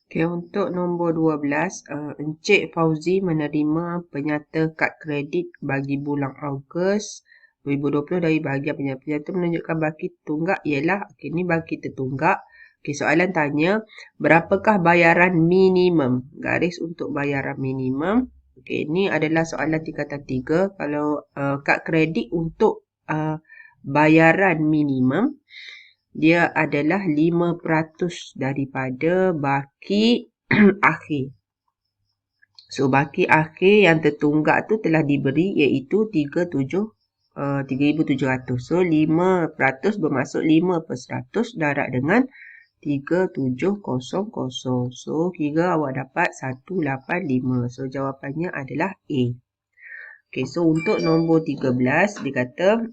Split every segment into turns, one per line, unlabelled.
Okey, untuk nombor 12, Encik Fauzi menerima penyata kad kredit bagi bulan Ogos 2020 dari bahagian penyata. Penyata menunjukkan baki tertunggak ialah, okey, ni baki tertunggak. Okey, soalan tanya, berapakah bayaran minimum? Garis untuk bayaran minimum. Okey, ni adalah soalan tingkatan 3. Kalau kad kredit untuk bayaran minimum, dia adalah 5% daripada baki akhir. So, baki akhir yang tertunggak tu telah diberi iaitu 3,700. So, 5% bermaksud 5% darab dengan 3,700. So, kira awak dapat 185. So, jawapannya adalah A. Okay, so untuk nombor 13, dia kata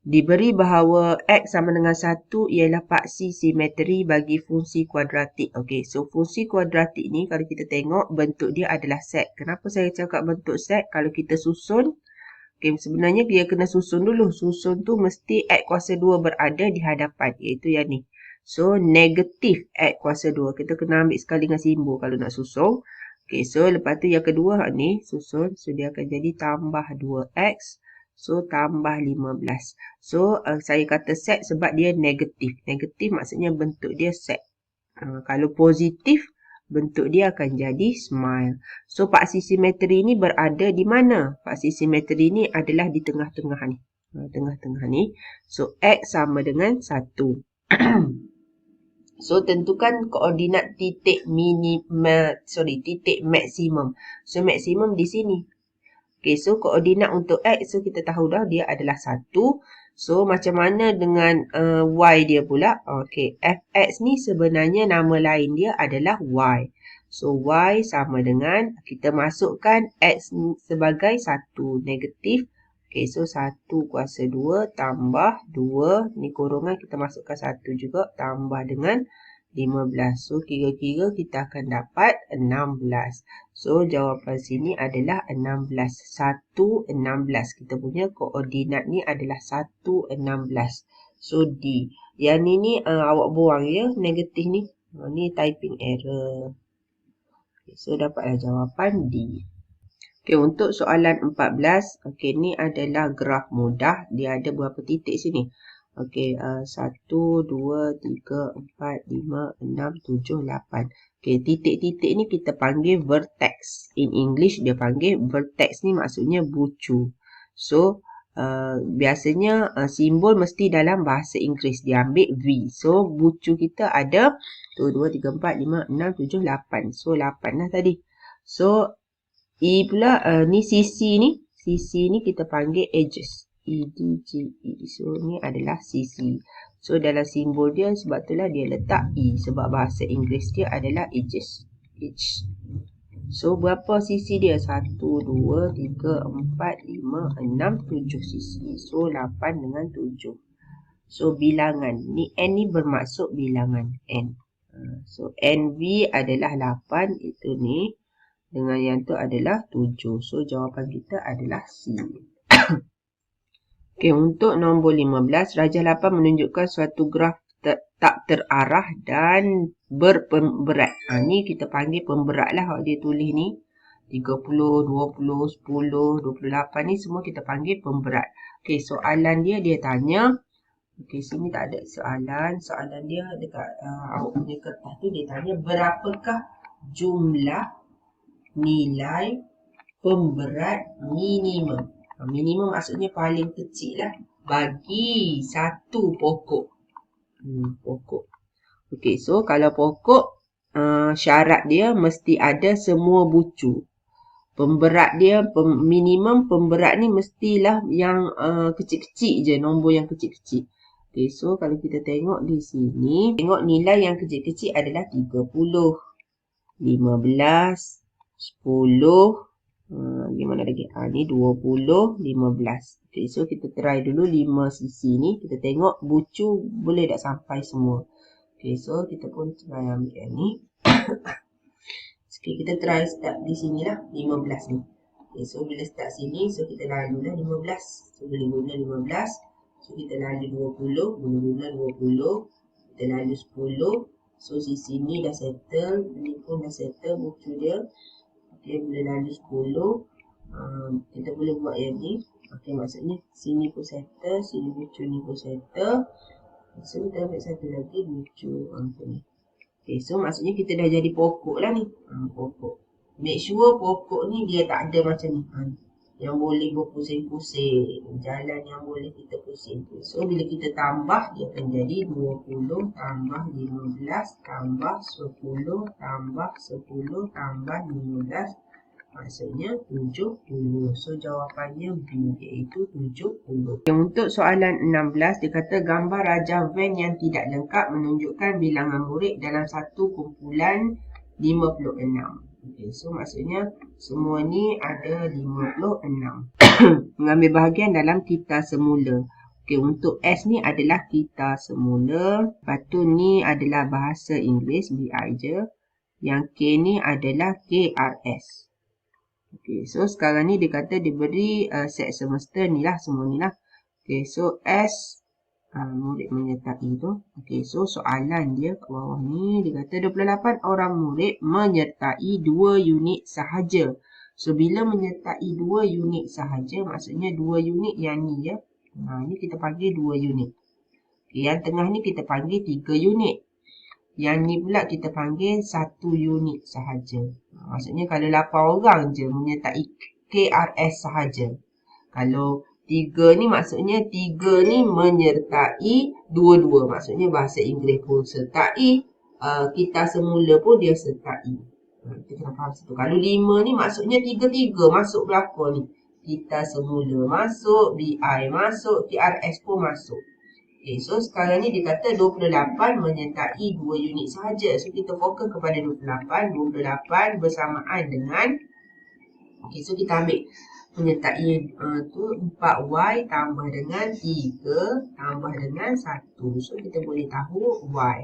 diberi bahawa X sama dengan 1 ialah paksi simetri bagi fungsi kuadratik. Okey, so fungsi kuadratik ni kalau kita tengok bentuk dia adalah set. Kenapa saya cakap bentuk set? Kalau kita susun, okay, sebenarnya dia kena susun dulu. Susun tu mesti X kuasa 2 berada di hadapan, iaitu yang ni. So, negatif X kuasa 2. Kita kena ambil sekali dengan simbol kalau nak susun. Okay, so lepas tu yang kedua ni susun. So, dia akan jadi tambah 2X. So, tambah 15. So, saya kata set sebab dia negatif. Negatif maksudnya bentuk dia set. Kalau positif, bentuk dia akan jadi smile. So, paksi simetri ni berada di mana? Paksi simetri ni adalah di tengah-tengah ni. Tengah-tengah ni. So, X sama dengan 1. So, tentukan koordinat titik titik maksimum. So, maksimum di sini. Okay, so koordinat untuk X, so kita tahu dah dia adalah 1. So, macam mana dengan Y dia pula? Okay, Fx ni sebenarnya nama lain dia adalah Y. So, Y sama dengan, kita masukkan X sebagai 1 negatif. Okay, so 1 kuasa 2 tambah 2. Ni kurungan kita masukkan 1 juga tambah dengan 15. So, kira-kira kita akan dapat 16. So, jawapan sini adalah 16. 1, 16. Kita punya koordinat ni adalah 1, 16. So, D. Yang ni awak buang ya, negatif ni. Ni typing error. Okay, so, dapatlah jawapan D. Okay, untuk soalan 14. Okay, ni adalah graf mudah. Dia ada berapa titik sini? Okey, 1, 2, 3, 4, 5, 6, 7, 8. Okey, titik-titik ni kita panggil vertex. In English, dia panggil vertex ni maksudnya bucu. So, biasanya simbol mesti dalam bahasa Inggeris. Dia ambil V. So, bucu kita ada 1, 2, 3, 4, 5, 6, 7, 8. So, 8 lah tadi. So, E pula, ni sisi ni. Sisi ni kita panggil edges. EDGE. So, ni adalah sisi. So, dalam simbol dia, sebab itulah dia letak E. Sebab bahasa Inggeris dia adalah edges. Edge. So, berapa sisi dia? 1, 2, 3, 4, 5, 6, 7 sisi. So, 8 dengan 7. So, bilangan. Ni N ni bermaksud bilangan N. So, NV adalah 8. Itu ni. Dengan yang tu adalah 7. So, jawapan kita adalah C. Okey, untuk nombor 15, Rajah 8 menunjukkan suatu graf tak terarah dan berpemberat. Ni kita panggil pemberat lah kalau dia tulis ni. 30, 20, 10, 28 ni semua kita panggil pemberat. Okey, soalan dia tanya. Okey, sini tak ada soalan. Soalan dia dekat awak punya kertas tu dia tanya berapakah jumlah nilai pemberat minimum. Minimum maksudnya paling kecil lah bagi satu pokok. Pokok. Okey, so kalau pokok syarat dia mesti ada semua bucu. Pemberat dia minimum pemberat ni mestilah yang kecil-kecil je, nombor yang kecil-kecil. Okey, so kalau kita tengok di sini, tengok nilai yang kecil-kecil adalah 30, 15, 10, gimana lagi? Ni 20, 15. Okay, so kita try dulu 5 sisi ni. Kita tengok bucu boleh tak sampai semua. Okay, so kita pun try ambil yang ni. Okay, kita try start di sini lah. 15 ni. Okay, so bila start sini, so kita lalu lah 15. So boleh guna 15. So kita lalu 20. Boleh guna 20. Kita lalu 10. So sisi ni dah settle, ni pun dah settle buku dia. Okay, boleh lalu 10. Kita boleh buat yang ni. Okay, maksudnya sini pun settle, sini buku ni pun settle. So kita ambil satu lagi buku ni. Okay, so maksudnya kita dah jadi pokok lah ni. Pokok. Make sure pokok ni dia tak ada macam ni. Yang boleh berpusing-pusing. Jalan yang boleh kita pusing. So bila kita tambah, dia akan jadi 20 tambah 15 tambah 10 tambah 10 tambah 15. Maksudnya 70. So jawapannya B, iaitu 70. Untuk soalan 16, dia kata gambar rajah van yang tidak lengkap menunjukkan bilangan murid dalam satu kumpulan 56. Okay, so maksudnya semua ni ada 56. Mengambil bahagian dalam kita semula. Okay, untuk S ni adalah kita semula. Lepas tu ni adalah bahasa Inggeris, BI je. Yang K ni adalah KRS. Okay, so sekarang ni dia kata diberi set semester ni lah, semua ni lah. Okay, so S murid menyertai tu. Okay, so soalan dia kat bawah ni, dia kata 28 orang murid menyertai 2 unit sahaja. So, bila menyertai 2 unit sahaja, maksudnya 2 unit yang ni ya. Ni kita panggil 2 unit. Okay, yang tengah ni kita panggil 3 unit. Yang ni pula kita panggil 1 unit sahaja. Maksudnya kalau 8 orang je menyertai KRS sahaja. Kalau 3 ni maksudnya 3 ni menyertai 2-2. Maksudnya bahasa Inggeris pun sertai. Kita semula pun dia sertai. Kita kena faham situ. Kalau 5 ni maksudnya 3-3 masuk belakang ni. Kita semula masuk, BI masuk, KRS pun masuk. Okay, so sekarang ni dia kata 28 menyertai 2 unit sahaja. So kita fokus kepada 28. 28 bersamaan dengan, okay, so kita ambil menyertai tu 4Y tambah dengan 3 tambah dengan 1. So kita boleh tahu Y.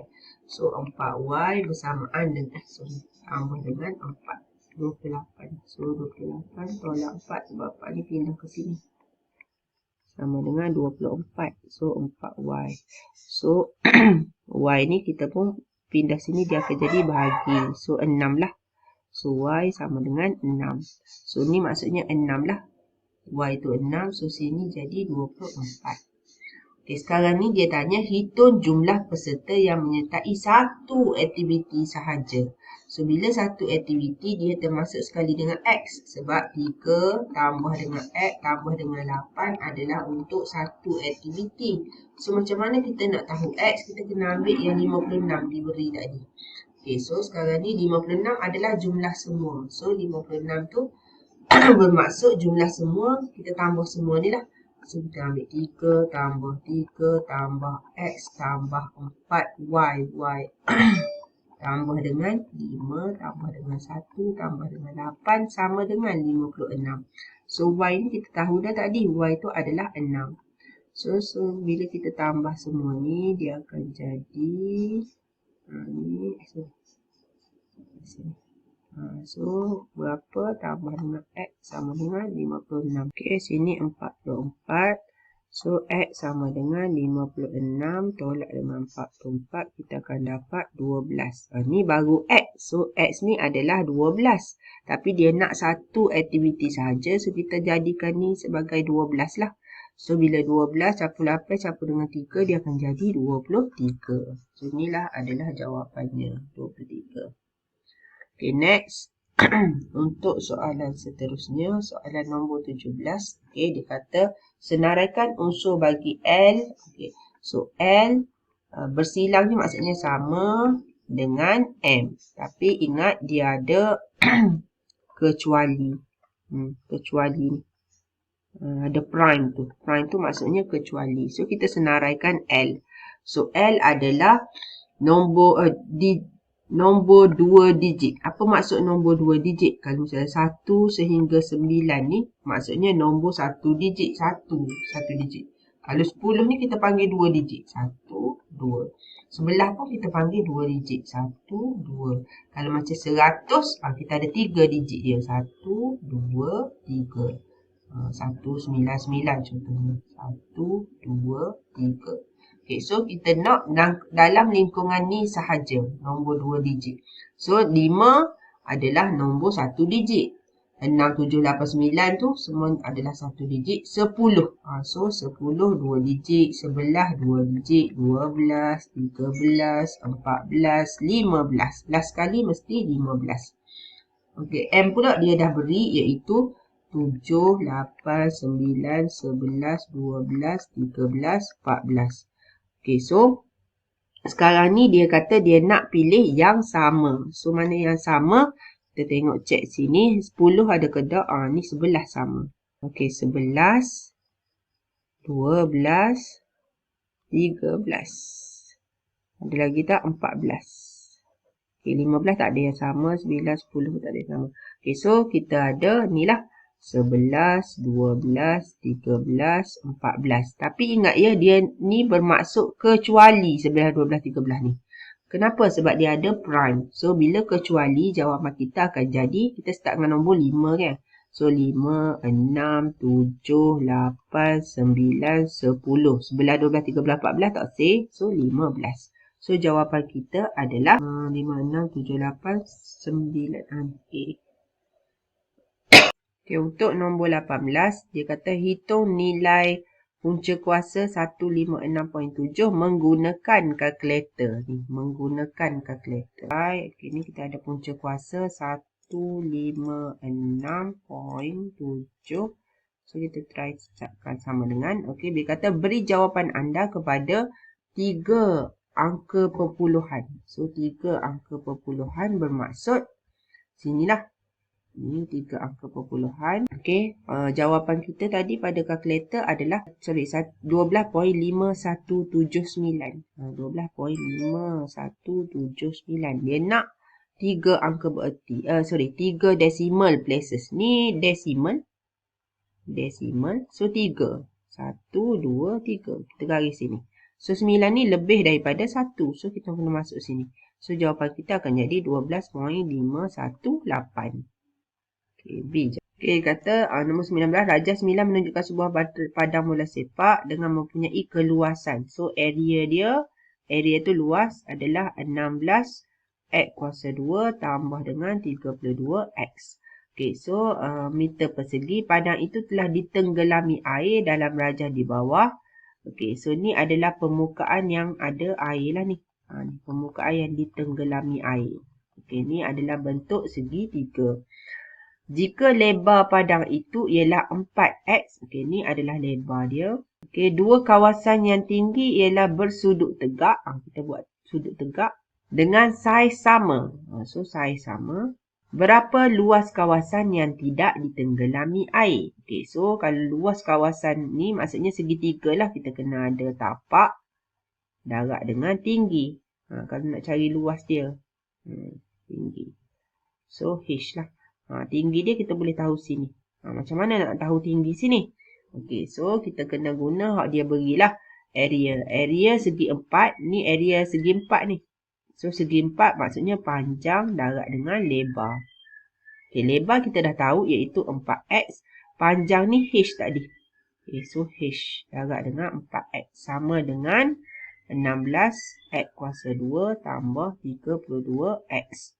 So 4Y bersamaan dengan, tambah dengan 4. 28. So 28 tolak 4 sebab 4 ni pindah ke sini. Sama dengan 24. So 4Y. So Y ni kita pun pindah sini, dia akan jadi bahagi. So 6 lah. So Y sama dengan 6. So ni maksudnya 6 lah. Y tu 6. So sini jadi 24. Okay, sekarang ni dia tanya hitung jumlah peserta yang menyertai satu aktiviti sahaja. So bila satu aktiviti dia termasuk sekali dengan X. Sebab 3 tambah dengan X tambah dengan 8 adalah untuk satu aktiviti. So macam mana kita nak tahu X? Kita kena ambil yang 56 diberi tadi. Okay, so sekarang ni 56 adalah jumlah semua. So 56 tu bermaksud jumlah semua. Kita tambah semua ni lah. So kita ambil 3 tambah 3 tambah X tambah 4Y. Y tambah dengan 5 tambah dengan 1 tambah dengan 8 sama dengan 56. So Y ni kita tahu dah tadi. Y tu adalah 6. So bila kita tambah semua ni, dia akan jadi ni so berapa tambah dengan X sama dengan 56. Okay, sini 44. So X sama dengan 56 tolak dengan 44, kita akan dapat 12. Ni baru X. So X ni adalah 12. Tapi dia nak satu aktiviti sahaja. So kita jadikan ni sebagai 12 lah. So bila 12 campur 8 campur dengan 3, dia akan jadi 23. So inilah adalah jawapannya, 23. Okay, next. Untuk soalan seterusnya, soalan nombor 17. Okay, dia kata senaraikan unsur bagi L. Okay, so L bersilang ni maksudnya sama dengan M. Tapi ingat dia ada kecuali. Kecuali ni. Ada prime tu. Prime tu maksudnya kecuali. So kita senaraikan L. So L adalah nombor nombor 2 digit. Apa maksud nombor 2 digit? Kalau misalnya 1 sehingga 9 ni, maksudnya nombor 1 digit. 1 digit. Kalau 10 ni kita panggil 2 digit. 1, 2. Sebelah pun kita panggil 2 digit. 1, 2. Kalau macam 100, kita ada 3 digit dia. 1, 2, 3. 199 contohnya. 1, 2, 3. Okay, so kita nak dalam lingkungan ni sahaja nombor 2 digit. So 5 adalah nombor 1 digit. 6, 7, 8, 9 tu semua adalah 1 digit. 10. So 10 2 digit, 11 2 digit, 12, 13, 14, 15. Last kali mesti 15. Okay, M pula dia dah beri iaitu 7, 8, 9, 11, 12, 13, 14. Okay, so sekarang ni dia kata dia nak pilih yang sama. So mana yang sama? Kita tengok cek sini. 10 ada ke tak? Ni 11 sama. Okay, 11, 12, 13. Ada lagi tak? 14. Okay, 15 tak ada yang sama. 9, 10 tak ada yang sama. Okay, so kita ada ni lah. 11, 12, 13, 14. Tapi ingat ya, dia ni bermaksud kecuali 11, 12, 13 ni. Kenapa? Sebab dia ada prime. So, bila kecuali, jawapan kita akan jadi, kita start dengan nombor 5 kan. So, 5, 6, 7, 8, 9, 10. 11, 12, 13, 14 tak say. So, 15. So, jawapan kita adalah 5, 6, 7, 8, 9. Okay. Okay, untuk nombor 18, dia kata hitung nilai punca kuasa 156.7 menggunakan kalkulator. Ni, menggunakan kalkulator. Okay, ni kita ada punca kuasa 156.7. So, kita try cakap sama dengan. Okay, dia kata beri jawapan anda kepada 3 angka perpuluhan. So, 3 angka perpuluhan bermaksud sinilah. Ini 3 angka perpuluhan. Okey, jawapan kita tadi pada kalkulator adalah 12.5179. 12.5179. Dia nak 3 angka bererti. 3 decimal places. Ni decimal. So 3. 1, 2, 3. Kita garis sini. So 9 ni lebih daripada 1. So kita kena masuk sini. So jawapan kita akan jadi 12.518. Okay, B je. Okay, kata nombor 19. Rajah 9 menunjukkan sebuah padang bola sepak dengan mempunyai keluasan. So, area tu luas adalah 16 X kuasa 2 tambah dengan 32X. Okay, so meter persegi. Padang itu telah ditenggelami air dalam rajah di bawah. Okay, so ni adalah permukaan yang ada air lah ni. Ni permukaan yang ditenggelami air. Okay, ni adalah bentuk segitiga. Jika lebar padang itu ialah 4X. Okey, ni adalah lebar dia. Okey, dua kawasan yang tinggi ialah bersudut tegak. Kita buat sudut tegak. Dengan saiz sama. So, saiz sama. Berapa luas kawasan yang tidak ditenggelami air? Okey, so kalau luas kawasan ni maksudnya segitiga lah. Kita kena ada tapak, darat dengan tinggi. Kalau nak cari luas dia. Tinggi. So, H lah. Tinggi dia kita boleh tahu sini. Macam mana nak tahu tinggi sini? Okey, so kita kena guna hak dia berilah area. Area segi 4. Ni area segi 4 ni. So, segi 4 maksudnya panjang, darat dengan lebar. Okey, lebar kita dah tahu iaitu 4X. Panjang ni H tadi. Okey, so H. Darat dengan 4X. Sama dengan 16 X kuasa 2 tambah 32X.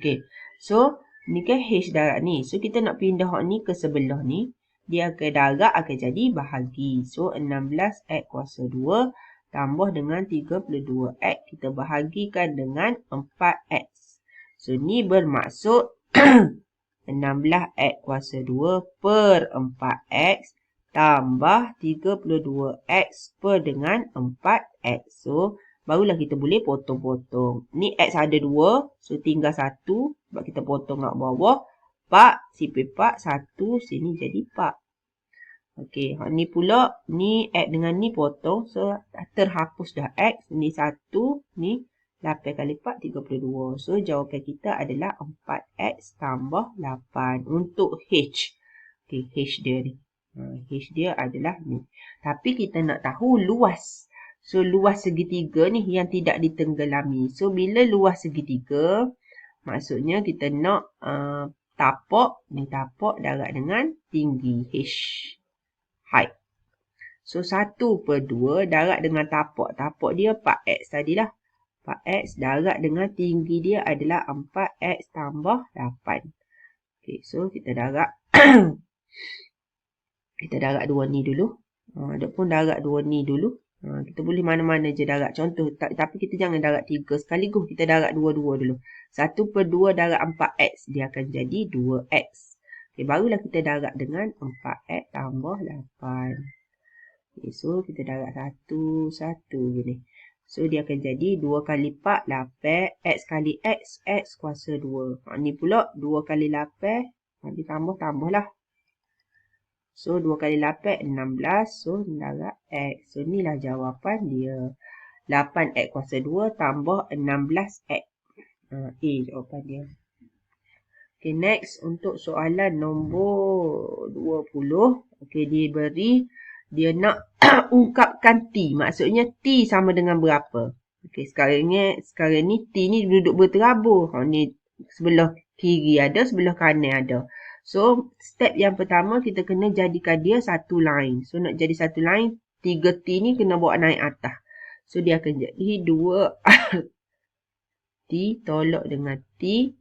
Okey. So, ni kan H darat ni. So, kita nak pindah hak ni ke sebelah ni. Dia ke darat akan jadi bahagi. So, 16 X kuasa 2 tambah dengan 32X. Kita bahagikan dengan 4X. So, ni bermaksud 16 X kuasa 2 per 4X tambah 32X per dengan 4X. So, barulah kita boleh potong-potong. Ni X ada 2. So, tinggal 1. Sebab kita potong kat bawah. Pak. Sipir pak. 1. Sini jadi pak. Okey. Ni pula. Ni X dengan ni potong. So, terhapus dah X. Ni 1. Ni 8 kali 4. 32. So, jawapan kita adalah 4X tambah 8. Untuk H. Okey. H dia ni. H dia adalah ni. Tapi kita nak tahu luas. So, luas segitiga ni yang tidak ditenggelami. So, bila luas segitiga, maksudnya kita nak tapak. Ni tapak darat dengan tinggi. H. Height. So 1/2 darat dengan tapak. Tapak dia 4x tadilah. 4x darat dengan tinggi dia adalah 4x tambah 8. Okay, so kita darat. Kita darat dua ni dulu. Adapun darat dua ni dulu. Kita boleh mana-mana je darat. Contoh, tapi kita jangan darat 3 sekaligus. Kita darat dua-dua dulu. 1/2 darat 4x. Dia akan jadi 2x. Okay, barulah kita darat dengan 4x tambah 8. Okay, so kita darat 1 gini. So dia akan jadi 2 kali 4 8. X kali x. X kuasa 2. Ni pula 2 kali 8. Nanti tambah lah. So 2 kali 8 16. So darat x. So inilah jawapan dia. 8x kuasa 2 tambah 16x. A jawapan dia. Okay, next untuk soalan nombor 20. Okay, dia nak ungkapkan T. Maksudnya T sama dengan berapa. Okay, sekarang ni T ni duduk berterabur. Ni sebelah kiri ada, sebelah kanan ada. So, step yang pertama kita kena jadikan dia satu line. So, nak jadi satu line, 3T ni kena bawa naik atas. So, dia akan jadi 2 T tolak dengan T.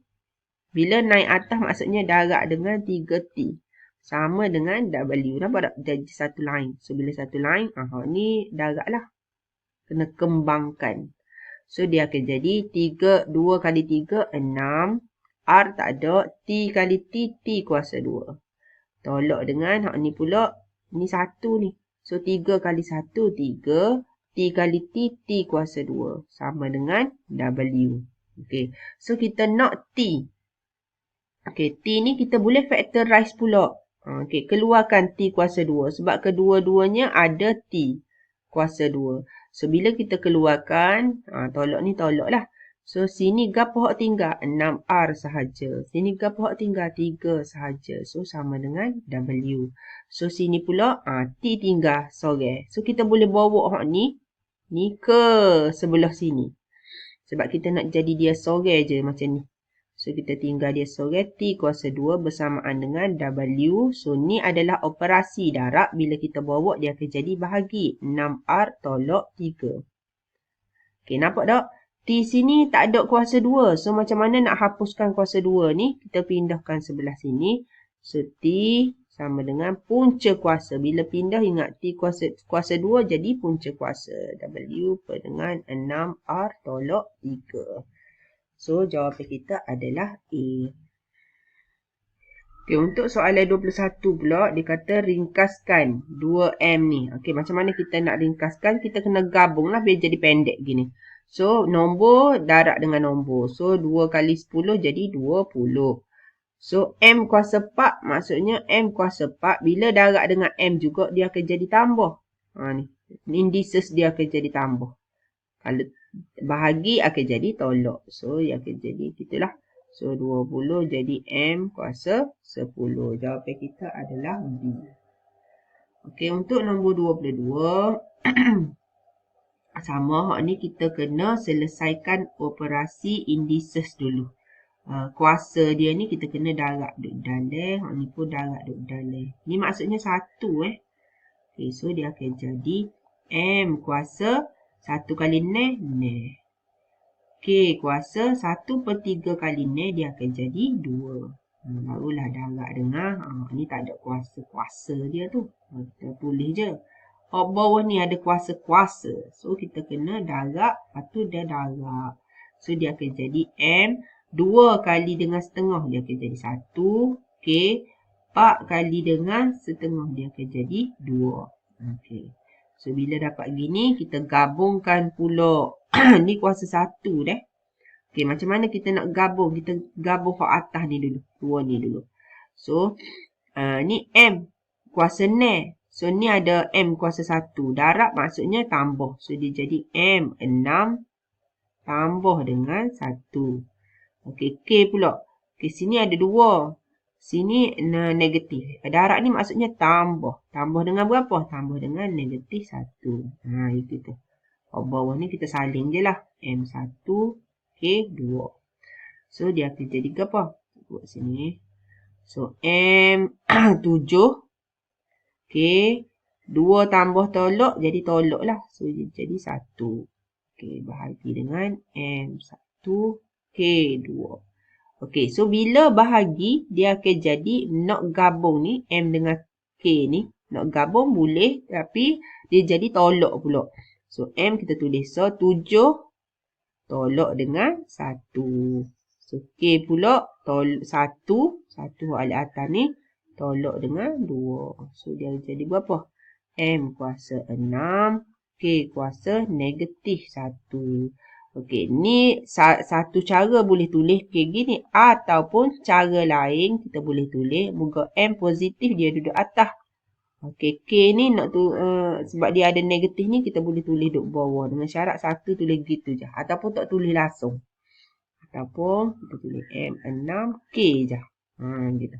Bila naik atas maksudnya darat dengan 3T. Sama dengan W. Nampak tak? Jadi satu line. So, bila satu line, ni darat lah. Kena kembangkan. So, dia akan jadi 2 kali 3, 6. R tak ada. T kali T, T kuasa 2. Tolak dengan, ni pula, ni 1 ni. So, 3 kali 1, 3. T kali T, T kuasa 2. Sama dengan W. Okay. So, kita nak T. Okay, T ni kita boleh factorize pula. Okay, keluarkan T kuasa 2. Sebab kedua-duanya ada T kuasa 2. So, bila kita keluarkan, tolak ni tolak lah. So, sini gapo hak tinggal? 6R sahaja. Sini gapo hak tinggal? 3 sahaja. So, sama dengan W. So, sini pula, T tinggal sorang. So, kita boleh bawa hak ni ke sebelah sini. Sebab kita nak jadi dia sorang je macam ni. So, kita tinggal dia sorang T kuasa 2 bersamaan dengan W. So, ni adalah operasi darat. Bila kita bawa, dia akan jadi bahagi. 6R tolak 3. Okay, nampak tak? T sini tak ada kuasa 2. So, macam mana nak hapuskan kuasa 2 ni? Kita pindahkan sebelah sini. So, T sama dengan punca kuasa. Bila pindah, ingat T kuasa 2 jadi punca kuasa. W dengan 6R tolak 3. So, jawapan kita adalah A. Okay, untuk soalan 21 pula, dia kata ringkaskan 2M ni. Okay, macam mana kita nak ringkaskan? Kita kena gabung lah biar jadi pendek gini. So, nombor darat dengan nombor. So, 2 kali 10 jadi 20. So, M kuasa 4 maksudnya M kuasa 4. Bila darat dengan M juga, dia akan jadi tambah. Ni. Indices dia akan jadi tambah. Kalau bahagi akan jadi tolak. So, dia akan jadi gitulah. So, 20 jadi M kuasa 10. Jawapan kita adalah B. Okey, untuk nombor 22. Sama, hak ni kita kena selesaikan operasi indices dulu. Kuasa dia ni kita kena darat duk dalam. Hak ni pun darat duk dalam. Ni maksudnya 1 Okay, so dia akan jadi M kuasa 1 kali ne. K kuasa 1/3 kali ne, dia akan jadi 2. Barulah darat dengan, ni tak ada kuasa-kuasa dia tu. Kita tulis je. Bawah ni ada kuasa-kuasa. So, kita kena darat, lepas tu dia darat. So, dia akan jadi M. 2 kali dengan setengah, dia akan jadi 1. K. 4 kali dengan setengah, dia akan jadi 2. Okay. So, bila dapat gini, kita gabungkan pula. Ni kuasa 1 dah. Okay, macam mana kita nak gabung? Kita gabung hak atas ni dulu. 2 ni dulu. So, ni M kuasa ne. So, ni ada M kuasa 1. Darat maksudnya tambah. So, dia jadi M 6 tambah dengan 1. Okey, K pula. Okey, sini ada 2. Sini negatif. Darat ni maksudnya tambah. Tambah dengan berapa? Tambah dengan negatif 1. Itu tu. Bawah ni kita saling je lah. M1, K2. So, dia akan jadi apa? Buat sini. So, M7. K2. 2 tambah tolok jadi tolok lah. So, jadi 1. Okey, bahagi dengan M1 K2. Okey, so bila bahagi, dia akan jadi nak gabung ni, M dengan K ni. Nak gabung boleh, tapi dia jadi tolok pula. So, M kita tulis. So, 7 tolok dengan 1. So, K pula tolok 1. 1 alih atas ni tolok dengan 2. So, dia jadi berapa? M kuasa 6. K kuasa negatif 1. Okey, ni satu cara boleh tulis kayak gini. Ataupun cara lain kita boleh tulis. Moga M positif dia duduk atas. Okey, K ni nak tu sebab dia ada negatif ni kita boleh tulis duduk bawah. Dengan syarat satu tulis gitu je. Ataupun tak tulis langsung. Ataupun kita tulis M6 K je. Gitu.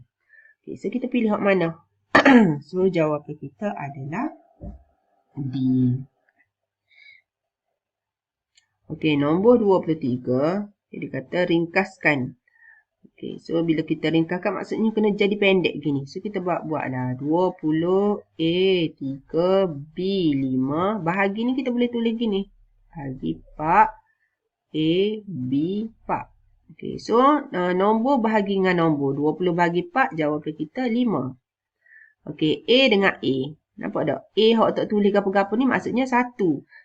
Okey, so kita pilih hak mana? So, jawapan kita adalah D. Okey, nombor 23. Dia kata ringkaskan. Okey, so bila kita ringkaskan maksudnya kena jadi pendek gini. So, kita buatlah 20 A 3 B 5. Bahagi ni kita boleh tulis gini. Bahagi 4 A B 4. Okey, so nombor bahagi dengan nombor. 20 bahagi 4, jawapan kita 5. Okey, A dengan A. Nampak tak? A hak tak tulis apa-apa ni maksudnya 1.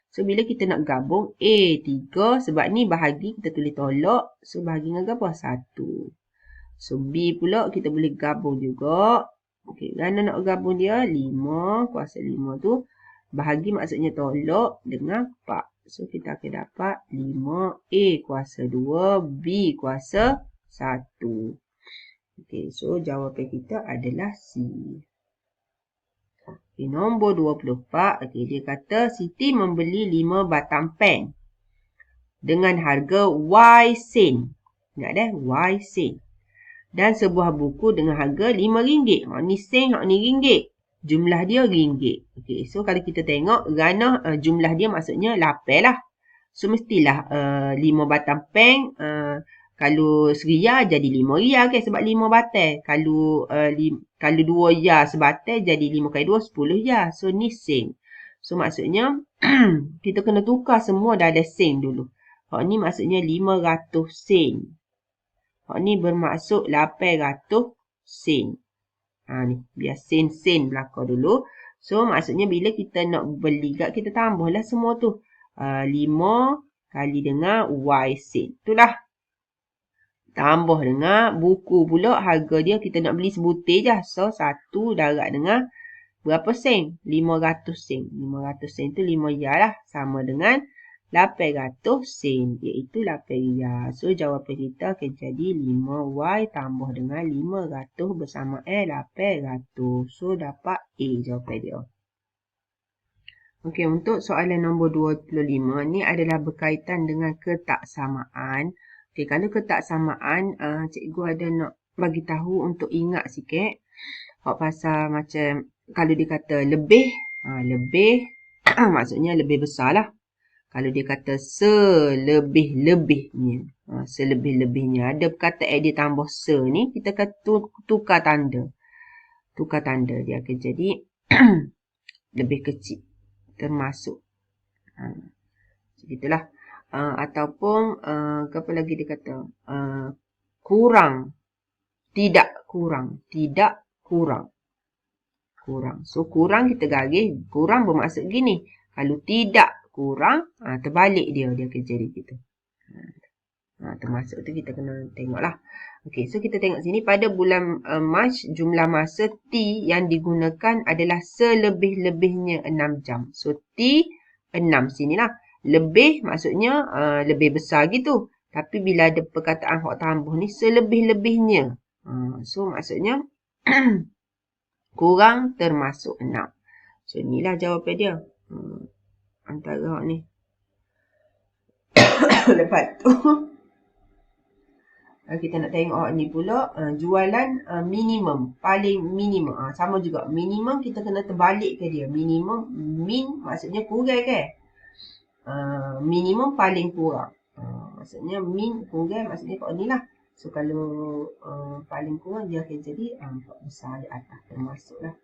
So, bila kita nak gabung A 3, sebab ni bahagi kita tulis tolak. So, bahagi dengan apa? 1. So, B pula kita boleh gabung juga. Okey, kerana nak gabung dia 5, kuasa 5 tu. Bahagi maksudnya tolak dengan 4. So, kita akan dapat 5A kuasa 2, B kuasa 1. Okey, so jawapan kita adalah C. Okay, nombor 24. Okay, dia kata Siti membeli 5 batang pen dengan harga Y sen. Ingat dah, Y sen. Dan sebuah buku dengan harga RM5. Hak ni sen, hak ni ringgit. Jumlah dia ringgit. Okay, so kalau kita tengok ranah jumlah dia maksudnya 8 lah. So mestilah 5 batang pen kalau RM1 jadi RM5 okay, sebab 5 batang. Kalau 2 ya sebatang jadi 5 kali 2 10 ya. So ni sen. So maksudnya kita kena tukar semua dah ada sen dulu. Hak ni maksudnya 500 sen. Hak ni bermaksud 800 sen. Ni biar sen belakang dulu. So maksudnya bila kita nak beli kat kita tambahlah semua tu. 5 kali dengan Y sen. Itulah. Tambah dengan buku pula harga dia kita nak beli sebutir je. So, 1 darab dengan berapa sen? 500 sen. 500 sen tu 5 riyal lah. Sama dengan 800 sen. Iaitu 8 riyal. So, jawapan kita akan jadi 5Y tambah dengan 500 bersama 800. So, dapat A jawapan dia. Okey, untuk soalan nombor 25 ni adalah berkaitan dengan ketaksamaan. Okay, kalau ketaksamaan, cikgu ada nak bagi tahu untuk ingat sikit. Hak pasal macam, kalau dia kata lebih, lebih, maksudnya lebih besar lah. Kalau dia kata selebih-lebihnya, selebih-lebihnya. Ada perkataan dia tambah se ni, kita kata tukar tanda. Tukar tanda, dia akan jadi lebih kecil. Termasuk. Begitulah. Ataupun apa lagi dia kata kurang, tidak kurang, so kurang kita garis, kurang bermaksud gini, kalau tidak kurang terbalik dia akan jadi gitu. Termasuk tu kita kena tengok lah. Okay, so kita tengok sini pada bulan Mac jumlah masa T yang digunakan adalah selebih-lebihnya 6 jam. So T 6 sinilah. Lebih maksudnya lebih besar gitu. Tapi bila ada perkataan hak tambah ni selebih-lebihnya. So maksudnya kurang termasuk 6. So inilah jawapan dia. Antara hak ni. Lepas tu kita nak tengok hak ni pula. Jualan minimum. Paling minimum. Sama juga. Minimum kita kena terbalik ke dia. Minimum. Min maksudnya kurang ke? Minimum paling kurang. Maksudnya min kurang maksudnya kat ni lah. So kalau paling kurang dia akan jadi 4 besar di atas termasuk lah.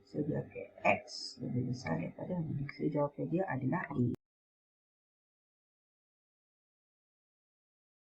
So, dia akan X lebih besar daripada ni. So, jawapan dia adalah A.